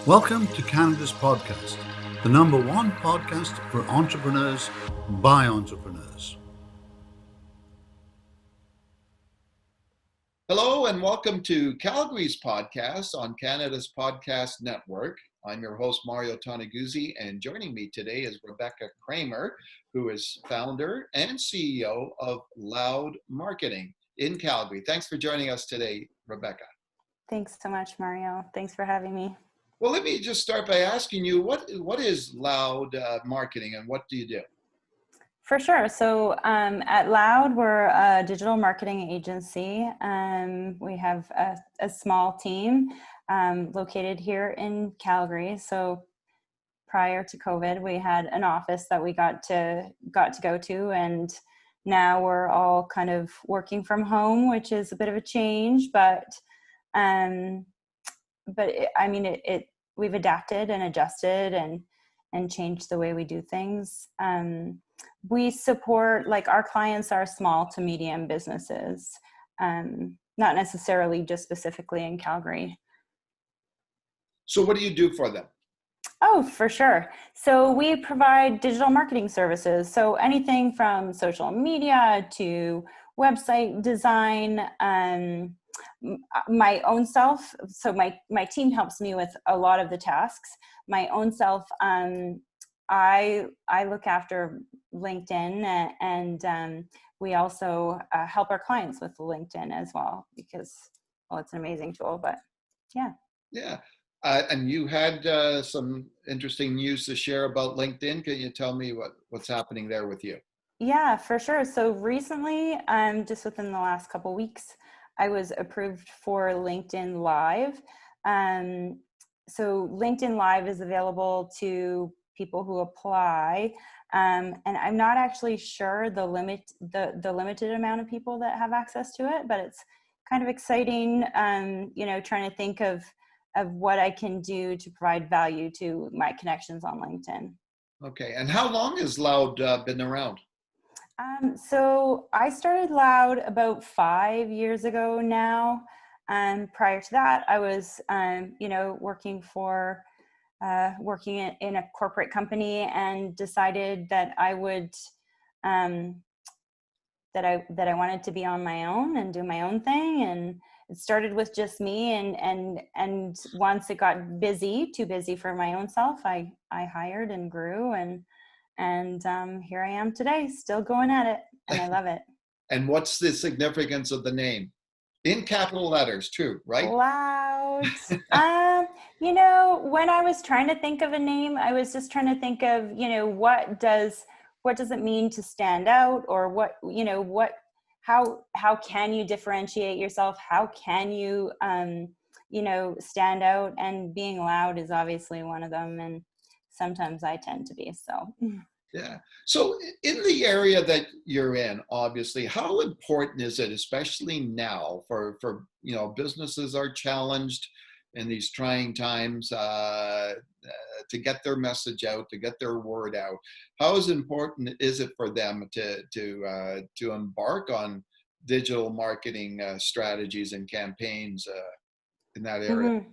Welcome to Canada's podcast, the number one podcast for entrepreneurs by entrepreneurs. Hello and welcome to Calgary's podcast on Canada's Podcast Network. I'm your host, Mario Toneguzzi, and joining me today is Rebecca Cramer, who is founder and CEO of Loud Marketing in Calgary. Thanks for joining us today, Rebecca. Thanks so much, Mario. Thanks for having me. Well, let me just start by asking you, what is Loud Marketing and what do you do? For sure. So at Loud, we're a digital marketing agency. We have a small team located here in Calgary. So prior to COVID, we had an office that we got to go to, and now we're all kind of working from home, which is a bit of a change, but we've adapted and adjusted and changed the way we do things. We support, our clients are small to medium businesses, not necessarily just specifically in Calgary. So what do you do for them? Oh, for sure. So we provide digital marketing services. So anything from social media to website design, my own self. So my team helps me with a lot of the tasks. My own self, I look after LinkedIn, and we also help our clients with LinkedIn as well, because, well, it's an amazing tool, but yeah. Yeah. And you had some interesting news to share about LinkedIn. Can you tell me what's happening there with you? Yeah, for sure. So recently, just within the last couple of weeks, I was approved for LinkedIn Live. So LinkedIn Live is available to people who apply. And I'm not actually sure the limited amount of people that have access to it, but it's kind of exciting, trying to think of what I can do to provide value to my connections on LinkedIn. Okay. And how long has Loud been around? So I started Loud about 5 years ago now. Prior to that, I was, working in a corporate company, and decided that I would, that I wanted to be on my own and do my own thing. And it started with just me. And once it got too busy for my own self, I hired and grew, and here I am today, still going at it, and I love it. And what's the significance of the name? In capital letters, too, right? Loud. When I was trying to think of a name, I was just trying to think of, what does it mean to stand out, or how can you differentiate yourself? How can you, stand out? And being loud is obviously one of them. And sometimes I tend to be, so. Yeah. So in the area that you're in, obviously, how important is it, especially now for businesses are challenged in these trying times to get their message out, to get their word out? How important is it for them to embark on digital marketing strategies and campaigns in that area? Mm-hmm.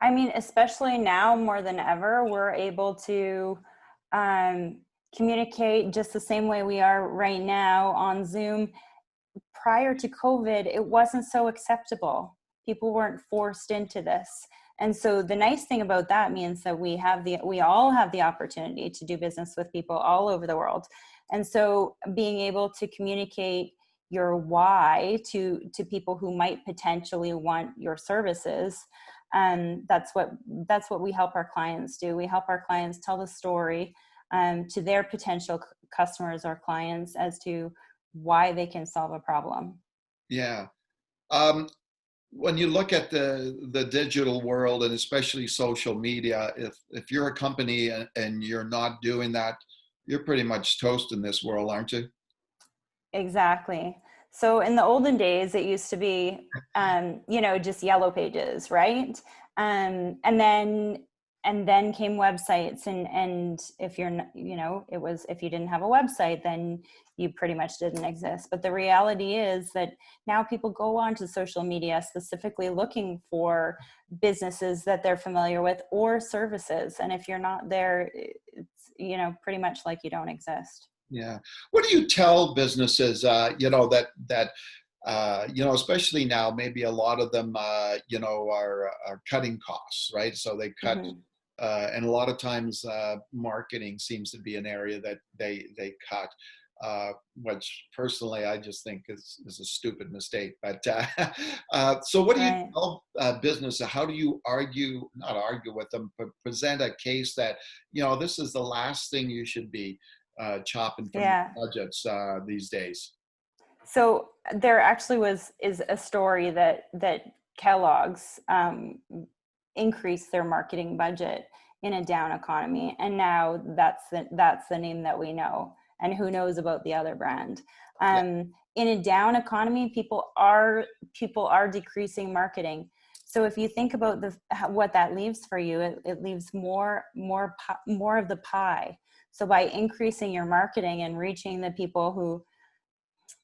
I mean, especially now more than ever, we're able to communicate just the same way we are right now on Zoom. Prior to COVID, it wasn't so acceptable. People weren't forced into this. And so the nice thing about that means that we all have the opportunity to do business with people all over the world. And so being able to communicate your why to people who might potentially want your services, that's what we help our clients do. We help our clients tell the story to their potential customers or clients as to why they can solve a problem. Yeah. When you look at the digital world, and especially social media, if you're a company and you're not doing that, you're pretty much toast in this world, aren't you? Exactly. So in the olden days, it used to be, just yellow pages, right? And then and then came websites, and if you're if you didn't have a website, then you pretty much didn't exist. But the reality is that now people go onto social media specifically looking for businesses that they're familiar with or services, and if you're not there, it's pretty much like you don't exist. Yeah. What do you tell businesses, especially now, maybe a lot of them, are cutting costs, right? So they cut, Mm-hmm. and a lot of times marketing seems to be an area that they cut, which personally I just think is a stupid mistake. But so what do you Right. tell business? How do you not argue with them, but present a case that, this is the last thing you should be chopping from your Yeah. budgets these days? So there actually is a story that Kellogg's increased their marketing budget in a down economy, and now that's the name that we know. And who knows about the other brand? Yeah. In a down economy, people are decreasing marketing. So if you think about what that leaves for you, it leaves more of the pie. So by increasing your marketing and reaching the people who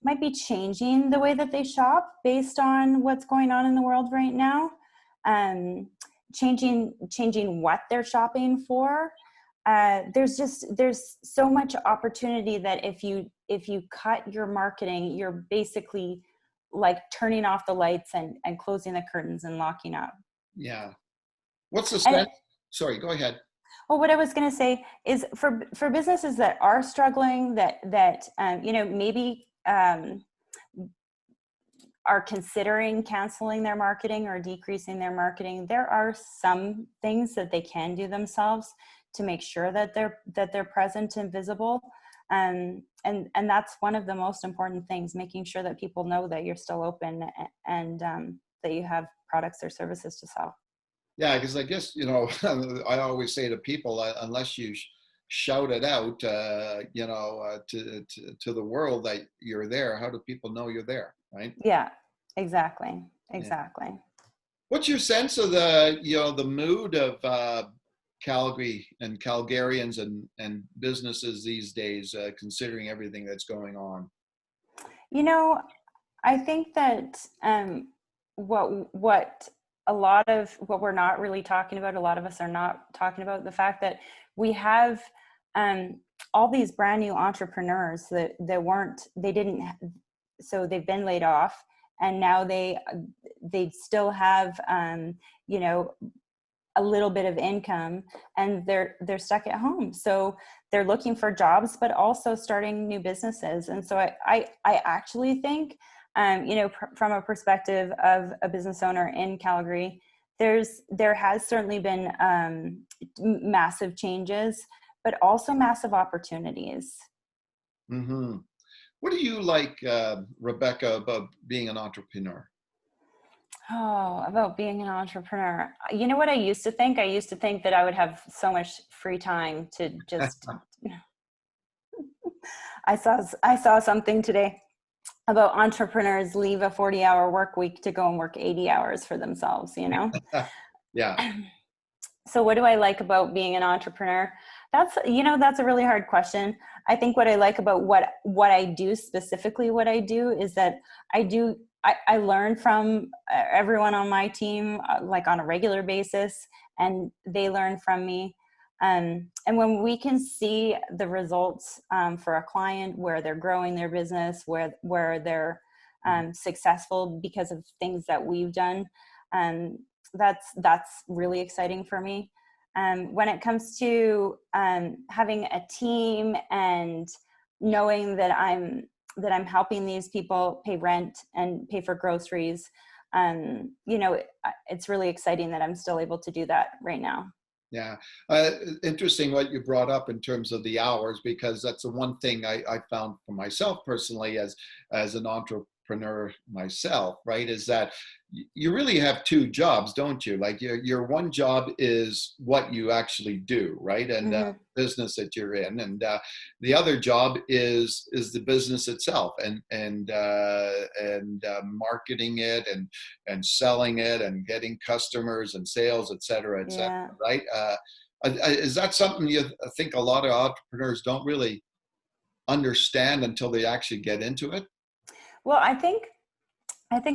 might be changing the way that they shop based on what's going on in the world right now, changing what they're shopping for. There's so much opportunity that if you cut your marketing, you're basically like turning off the lights and closing the curtains and locking up. Yeah. What's the And sense? Sorry, go ahead. well, what I was going to say is for businesses that are struggling, that maybe are considering canceling their marketing or decreasing their marketing, there are some things that they can do themselves to make sure that they're present and visible. And that's one of the most important things, making sure that people know that you're still open and that you have products or services to sell. Yeah, because I guess, I always say to people, unless you shout it out, to the world that you're there, how do people know you're there, right? Yeah, exactly. Yeah. What's your sense of the mood of Calgary and Calgarians and businesses these days, considering everything that's going on? I think that what a lot of what we're not really talking about, a lot of us are not talking about the fact that we have all these brand new entrepreneurs so they've been laid off, and now they still have a little bit of income, and they're stuck at home. So they're looking for jobs, but also starting new businesses. And so I actually think, from a perspective of a business owner in Calgary, there has certainly been massive changes, but also massive opportunities. Mm-hmm. What do you like, Rebecca, about being an entrepreneur? Oh, about being an entrepreneur. You know what I used to think? I used to think that I would have so much free time to just I saw something today about entrepreneurs leave a 40-hour work week to go and work 80 hours for themselves, Yeah. So what do I like about being an entrepreneur? That's a really hard question. I think what I like about what I do, specifically what I do, is that I learn from everyone on my team, like on a regular basis, and they learn from me. And when we can see the results for a client, where they're growing their business, where they're successful because of things that we've done, that's really exciting for me. When it comes to having a team and knowing that I'm helping these people pay rent and pay for groceries, it's really exciting that I'm still able to do that right now. Yeah. Interesting what you brought up in terms of the hours, because that's the one thing I found for myself personally as an entrepreneur entrepreneur myself, right, is that you really have two jobs, don't you? Like your one job is what you actually do, right? And Mm-hmm. business that you're in, and the other job is the business itself, and marketing it and selling it and getting customers and sales, et cetera, Yeah. right? Is that something you think a lot of entrepreneurs don't really understand until they actually get into it? Well, I think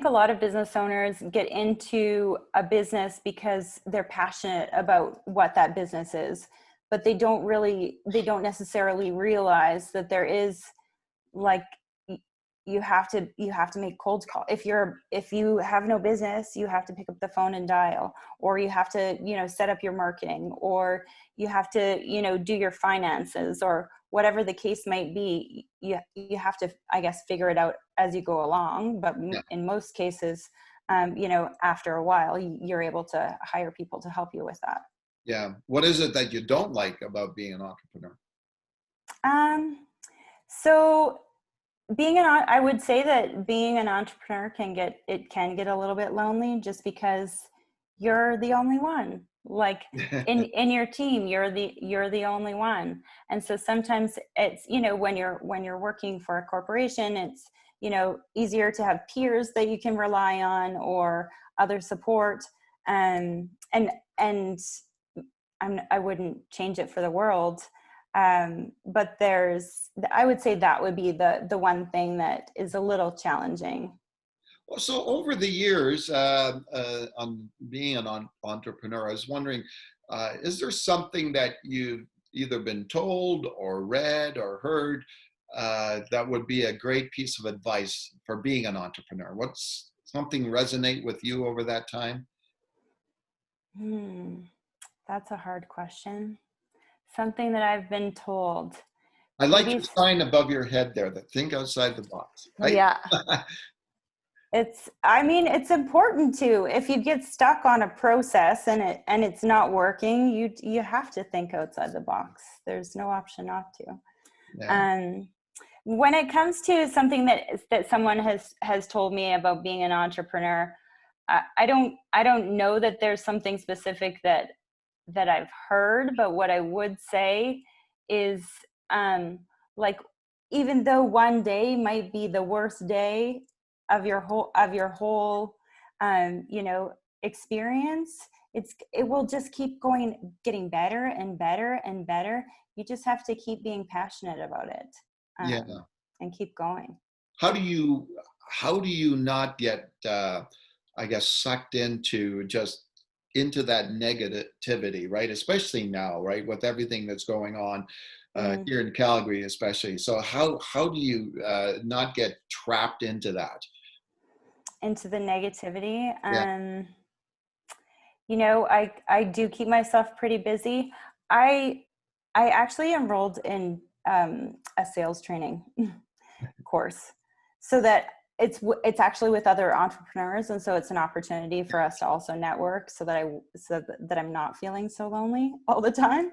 a lot of business owners get into a business because they're passionate about what that business is, but they don't necessarily realize that there is, like, you have to make cold call. If you have no business, you have to pick up the phone and dial, or you have to, set up your marketing, or you have to, do your finances, or whatever the case might be. You have to, I guess, figure it out as you go along. But Yeah. in most cases, after a while, you're able to hire people to help you with that. Yeah. What is it that you don't like about being an entrepreneur? So I would say that being an entrepreneur can get a little bit lonely, just because you're the only one. Like, in your team, you're the only one. And so sometimes it's, when you're working for a corporation, it's, easier to have peers that you can rely on, or other support. And I wouldn't change it for the world. But I would say that would be the one thing that is a little challenging. Well, so over the years, on being an entrepreneur, I was wondering, is there something that you've either been told or read or heard that would be a great piece of advice for being an entrepreneur? What's something resonate with you over that time? That's a hard question. Something that I've been told. I like Maybe, your sign above your head there, that think outside the box, right? yeah. It's important to, if you get stuck on a process and it's not working, you have to think outside the box. There's no option not to. Yeah. When it comes to something that someone has told me about being an entrepreneur, I don't know that there's something specific that I've heard, but what I would say is, like, even though one day might be the worst day of your whole experience, it will just keep getting better and better and better. You just have to keep being passionate about it, Yeah. and keep going. How do you not get I guess sucked into that negativity, right? Especially now, right, with everything that's going on here in Calgary, especially. So how do you not get trapped into that? Into the negativity. Yeah. I do keep myself pretty busy. I actually enrolled in a sales training course, so that it's actually with other entrepreneurs, and so it's an opportunity for us to also network, so that I'm not feeling so lonely all the time.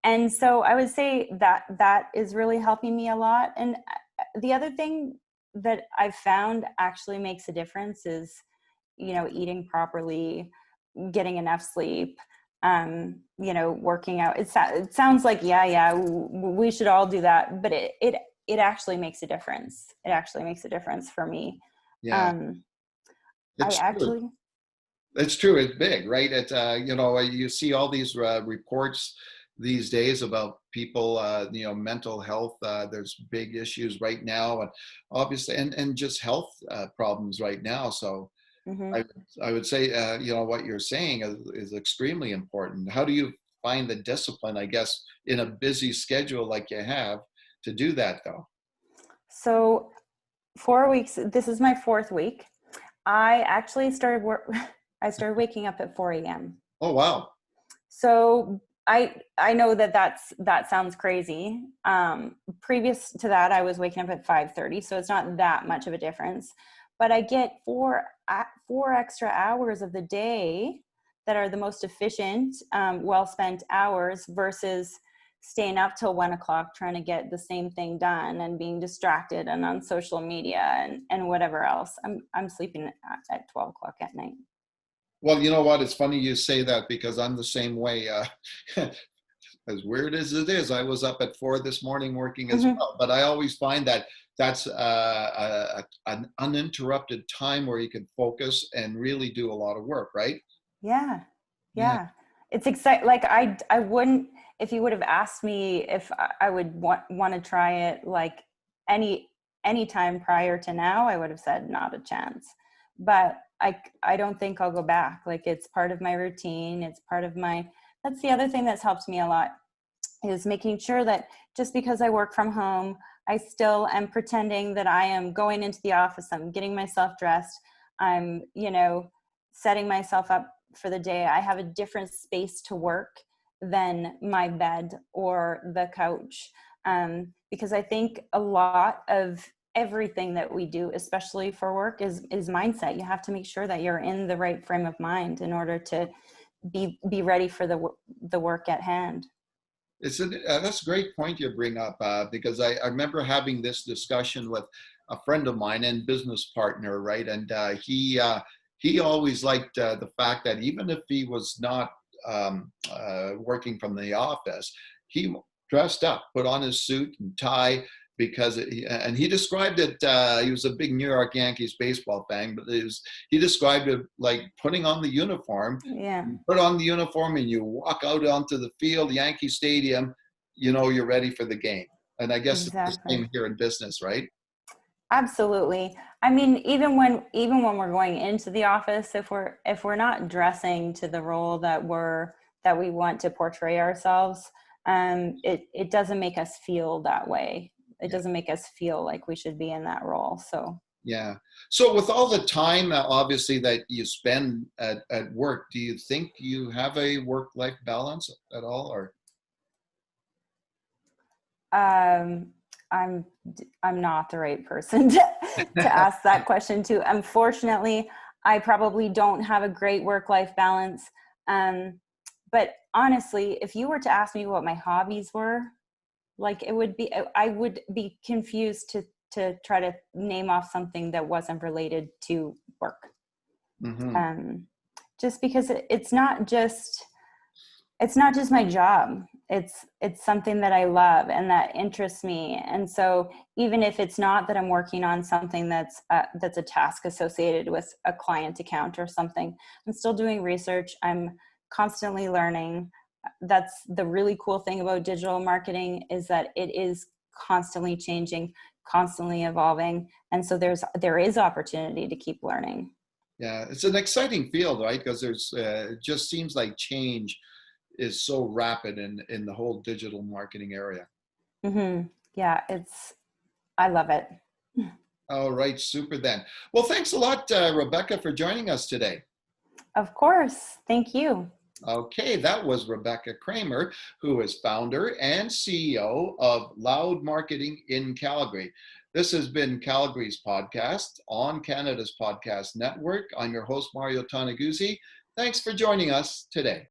And so I would say that is really helping me a lot. And the other thing that I've found actually makes a difference is, eating properly, getting enough sleep, working out. It sounds like, yeah, we should all do that, but it actually makes a difference. It actually makes a difference for me. Yeah. I It's true. actually, It's true. It's big, right? You see all these reports these days about people, mental health. There's big issues right now, and obviously, and just health problems right now. So mhm. I would say, what you're saying is extremely important. How do you find the discipline, I guess, in a busy schedule like you have, to do that though? So 4 weeks, this is my fourth week. I actually I started waking up at 4 a.m. Oh, wow. So I know that sounds crazy. Previous to that, I was waking up at 5:30, so it's not that much of a difference. But I get four extra hours of the day that are the most efficient, well spent hours, versus staying up till 1 o'clock trying to get the same thing done and being distracted and on social media and whatever else. I'm sleeping at 12 o'clock at night. Well, you know what? It's funny you say that because I'm the same way. As weird as it is, I was up at 4 this morning working as well. But I always find that that's an uninterrupted time where you can focus and really do a lot of work, right? Yeah. Yeah. It's exciting. Like I wouldn't, if you would have asked me if I would want to try it like any time prior to now, I would have said not a chance. But I don't think I'll go back. Like it's part of my routine. It's part of that's the other thing that's helped me a lot, is making sure that just because I work from home, I still am pretending that I am going into the office. I'm getting myself dressed. I'm, setting myself up for the day. I have a different space to work than my bed or the couch. Because I think a lot of everything that we do, especially for work, is mindset. You have to make sure that you're in the right frame of mind in order to be ready for the work at hand. That's a great point you bring up, because I remember having this discussion with a friend of mine and business partner, right? And he always liked the fact that even if he was not working from the office, he dressed up, put on his suit and tie, because and he described it, he was a big New York Yankees baseball fan, but he described it like putting on the uniform. Yeah. You put on the uniform and you walk out onto the field, Yankee Stadium, you're ready for the game. And I guess Exactly. it's the same here in business, right? Absolutely. I mean, even when we're going into the office, if we're not dressing to the role that we want to portray ourselves, it doesn't make us feel that way. It doesn't make us feel like we should be in that role. So yeah. So with all the time, obviously, that you spend at work, do you think you have a work-life balance at all, or? I'm not the right person to ask that question to. Unfortunately, I probably don't have a great work-life balance. But honestly, if you were to ask me what my hobbies were, like I would be confused to try to name off something that wasn't related to work. Mm-hmm. Just because it's not just my job. It's something that I love and that interests me. And so even if it's not that I'm working on something that's a task associated with a client account or something, I'm still doing research. I'm constantly learning. That's the really cool thing about digital marketing, is that it is constantly changing, constantly evolving. And so there is opportunity to keep learning. Yeah, it's an exciting field, right? Because there's it just seems like change is so rapid in the whole digital marketing area. Mm-hmm. Yeah, I love it. All right, super then. Well, thanks a lot, Rebecca, for joining us today. Of course. Thank you. Okay, that was Rebecca Cramer, who is founder and CEO of Loud Marketing in Calgary. This has been Calgary's podcast on Canada's Podcast Network. I'm your host, Mario Tanaguzzi. Thanks for joining us today.